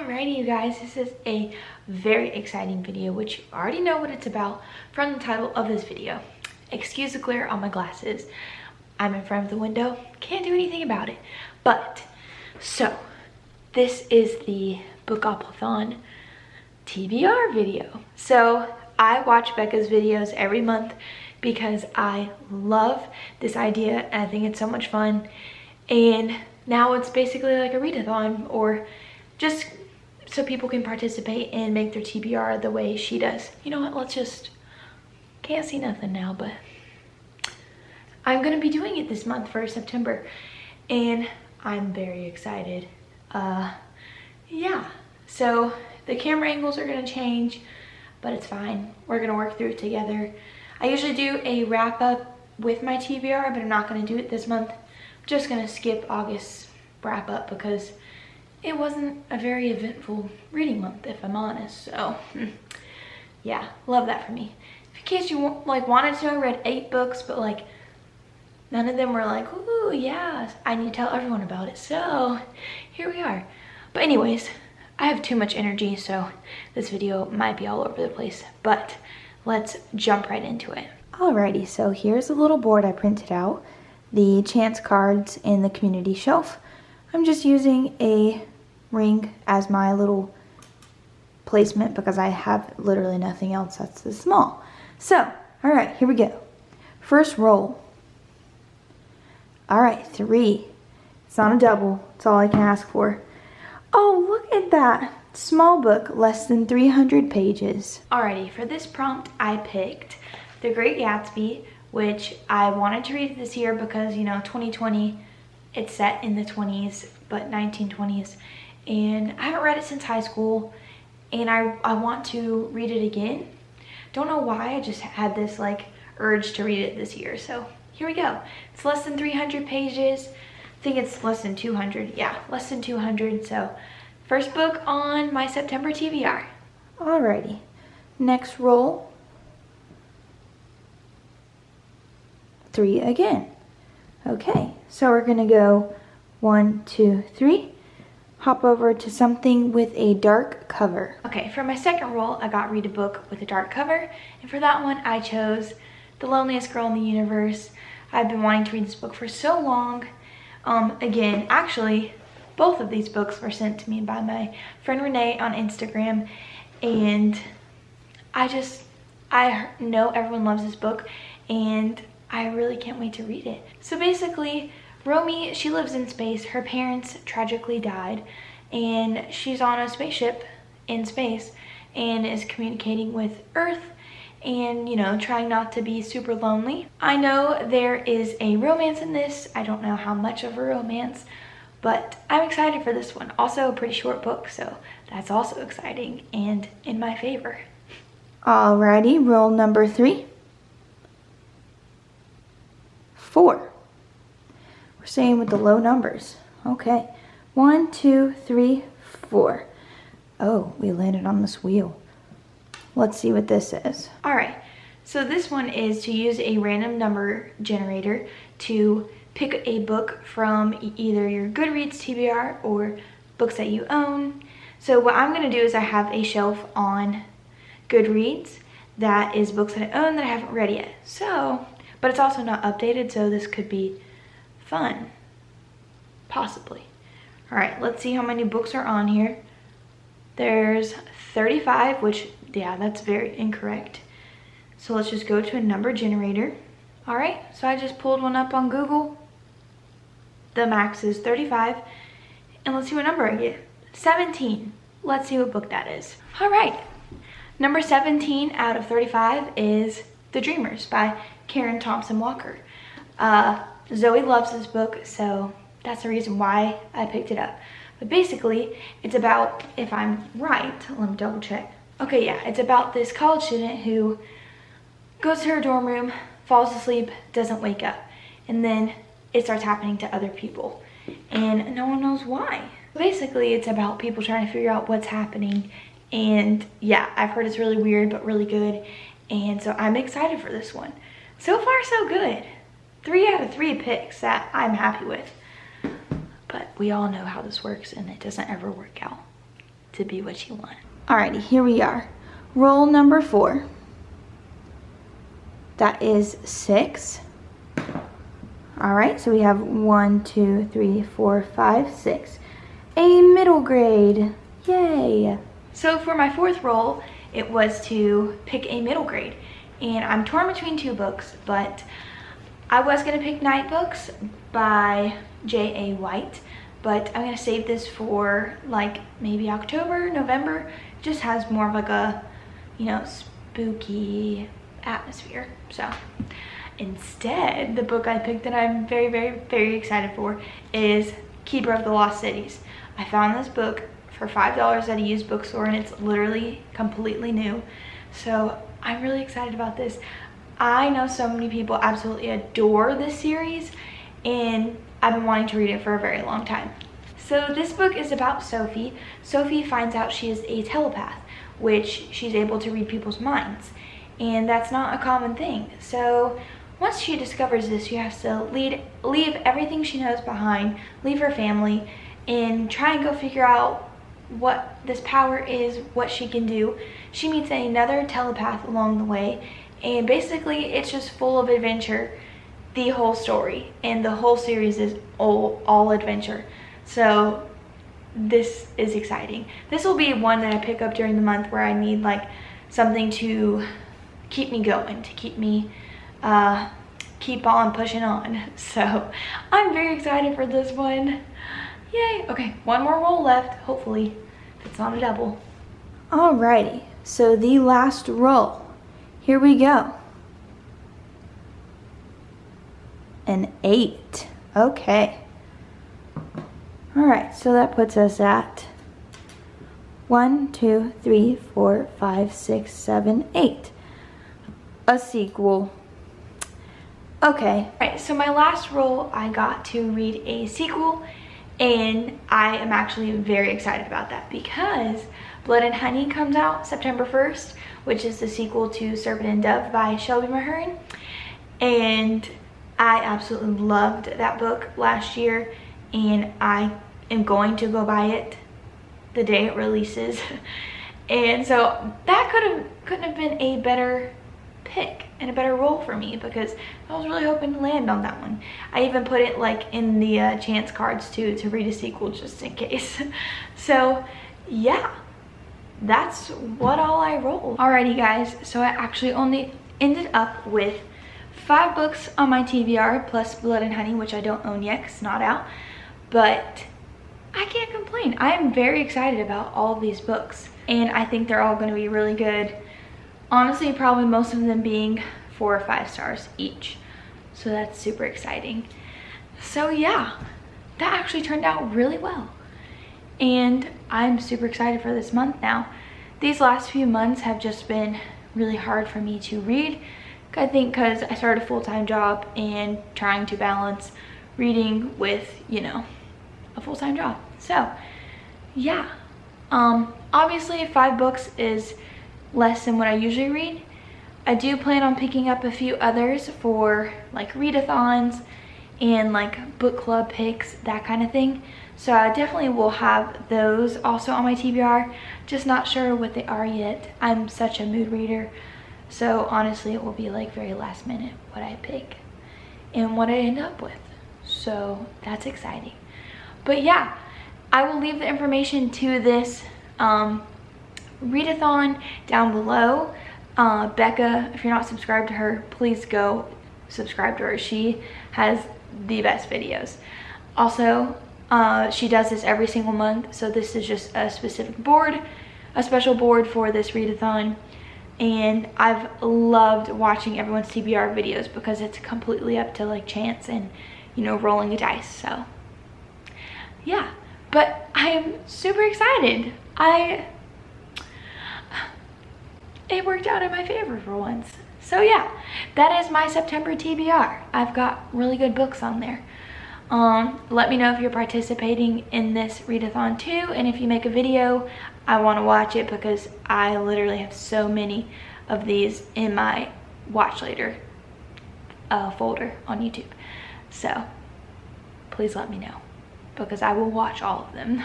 Alrighty, you guys, this is a very exciting video, which you already know what it's about from the title of this video. Excuse the glare on my glasses. I'm in front of the window, can't do anything about it. But, so, this is the Bookoplathon TBR video. So, I watch Becca's videos every month because I love this idea and I think it's so much fun. And now it's basically like a readathon, or just so people can participate and make their TBR the way she does. You know what, let's just, can't see nothing now, but I'm gonna be doing it this month for September and I'm very excited. Yeah, so the camera angles are gonna change, but it's fine. We're gonna work through it together. I usually do a wrap up with my TBR, but I'm not gonna do it this month. I'm just gonna skip August's wrap up because it wasn't a very eventful reading month, if I'm honest. So yeah, love that for me. In case you wanted to know, I read 8 books, but like none of them were like, ooh, yeah, I need to tell everyone about it. So here we are. But anyways, I have too much energy, so this video might be all over the place, but let's jump right into it. Alrighty, so here's a little board I printed out, the chance cards in the community shelf. I'm just using a ring as my little placement because I have literally nothing else that's this small. So, alright, here we go. First roll. Alright, 3. It's not a double. It's all I can ask for. Oh, look at that. Small book, less than 300 pages. Alrighty, for this prompt, I picked The Great Gatsby, which I wanted to read this year because, you know, 2020, it's set in the 20s, but 1920s. And I haven't read it since high school, and I want to read it again. Don't know why, I just had this like urge to read it this year, so here we go. It's less than 300 pages. I think it's less than 200. Yeah, less than 200. So first book on my September TBR. Alrighty, next roll. 3 again. Okay, so we're gonna go 1, 2, 3. Hop over to something with a dark cover. Okay, for my second roll, I got read a book with a dark cover, and for that one, I chose The Loneliest Girl in the Universe. I've been wanting to read this book for so long. Again, actually, both of these books were sent to me by my friend Renee on Instagram, and I know everyone loves this book, and I really can't wait to read it. So basically, Romy, she lives in space. Her parents tragically died, and she's on a spaceship in space and is communicating with Earth and, you know, trying not to be super lonely. I know there is a romance in this. I don't know how much of a romance, but I'm excited for this one. Also a pretty short book, so that's also exciting and in my favor. Alrighty, roll number 3. 4. We're staying with the low numbers. Okay. 1, 2, 3, 4. Oh, we landed on this wheel. Let's see what this is. Alright, so this one is to use a random number generator to pick a book from either your Goodreads TBR or books that you own. So what I'm going to do is I have a shelf on Goodreads that is books that I own that I haven't read yet. So, but it's also not updated, so this could be fun, possibly. All right, let's see how many books are on here. There's 35, which, yeah, that's very incorrect. So let's just go to a number generator. All right, so I just pulled one up on Google. The max is 35, and let's see what number I get. 17. Let's see what book that is. All right, number 17 out of 35 is The Dreamers by Karen Thompson Walker. Zoe loves this book, so that's the reason why I picked it up. But basically, it's about, if I'm right, let me double check. Okay, yeah, it's about this college student who goes to her dorm room, falls asleep, doesn't wake up, and then it starts happening to other people, and no one knows why. Basically, it's about people trying to figure out what's happening, and yeah, I've heard it's really weird, but really good, and so I'm excited for this one. So far, so good. 3 out of 3 picks that I'm happy with. But we all know how this works and it doesn't ever work out. to be what you want. Alrighty, here we are. Roll number 4. That is 6. Alright, so we have 1, 2, 3, 4, 5, 6. A middle grade. Yay! So for my 4th roll, it was to pick a middle grade. And I'm torn between 2 books, but I was going to pick Night Books by J.A. White, but I'm going to save this for like maybe October, November. It just has more of like a, you know, spooky atmosphere. So instead, the book I picked that I'm very, very, very excited for is Keeper of the Lost Cities. I found this book for $5 at a used bookstore, and it's literally completely new. So I'm really excited about this. I know so many people absolutely adore this series, and I've been wanting to read it for a very long time. So this book is about Sophie. Sophie finds out she is a telepath, which she's able to read people's minds. And that's not a common thing. So once she discovers this, she has to leave everything she knows behind, leave her family, and try and go figure out what this power is, what she can do. She meets another telepath along the way, and basically it's just full of adventure, the whole story, and the whole series is all adventure. So this is exciting. This will be one that I pick up during the month where I need like something to keep me going, to keep me keep on pushing on. So I'm very excited for this one. Yay. Okay, one more roll left, hopefully if it's not a double. Alrighty, so the last roll. Here we go. An 8. Okay. Alright, so that puts us at 1, 2, 3, 4, 5, 6, 7, 8. A sequel. Okay. Alright, so my last roll, I got to read a sequel, and I am actually very excited about that because Blood and Honey comes out September 1st, which is the sequel to Serpent and Dove by Shelby Mahern. And I absolutely loved that book last year, and I am going to go buy it the day it releases. And so that couldn't have been a better pick and a better role for me, because I was really hoping to land on that one. I even put it like in the chance cards too, to read a sequel just in case. So yeah, that's what all I rolled. Alrighty guys, so I actually only ended up with 5 books on my TBR plus Blood and Honey, which I don't own yet because it's not out, but I can't complain. I am very excited about all of these books, and I think they're all going to be really good. Honestly, probably most of them being 4 or 5 stars each, so that's super exciting. So yeah, that actually turned out really well, and I'm super excited for this month now. These last few months have just been really hard for me to read, I think because I started a full-time job and trying to balance reading with, you know, a full-time job. So yeah, obviously 5 books is less than what I usually read. I do plan on picking up a few others for like readathons and like book club picks, that kind of thing. So I definitely will have those also on my TBR, just not sure what they are yet. I'm such a mood reader, so honestly it will be like very last minute what I pick and what I end up with. So that's exciting. But yeah, I will leave the information to this readathon down below. Becca, if you're not subscribed to her, please go subscribe to her. She has the best videos. Also, she does this every single month, so this is just a specific board, a special board for this readathon. And I've loved watching everyone's TBR videos because it's completely up to like chance and, you know, rolling a dice. So yeah, but I am super excited. It worked out in my favor for once. So yeah, that is my September TBR. I've got really good books on there. Let me know if you're participating in this readathon too, and if you make a video, I want to watch it because I literally have so many of these in my watch later folder on YouTube. So please let me know because I will watch all of them.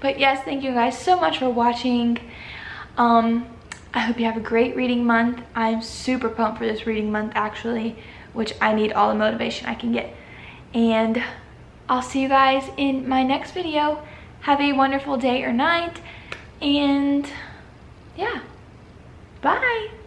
But yes, thank you guys so much for watching. I hope you have a great reading month. I'm super pumped for this reading month actually, which I need all the motivation I can get. And I'll see you guys in my next video. Have a wonderful day or night, and yeah, bye.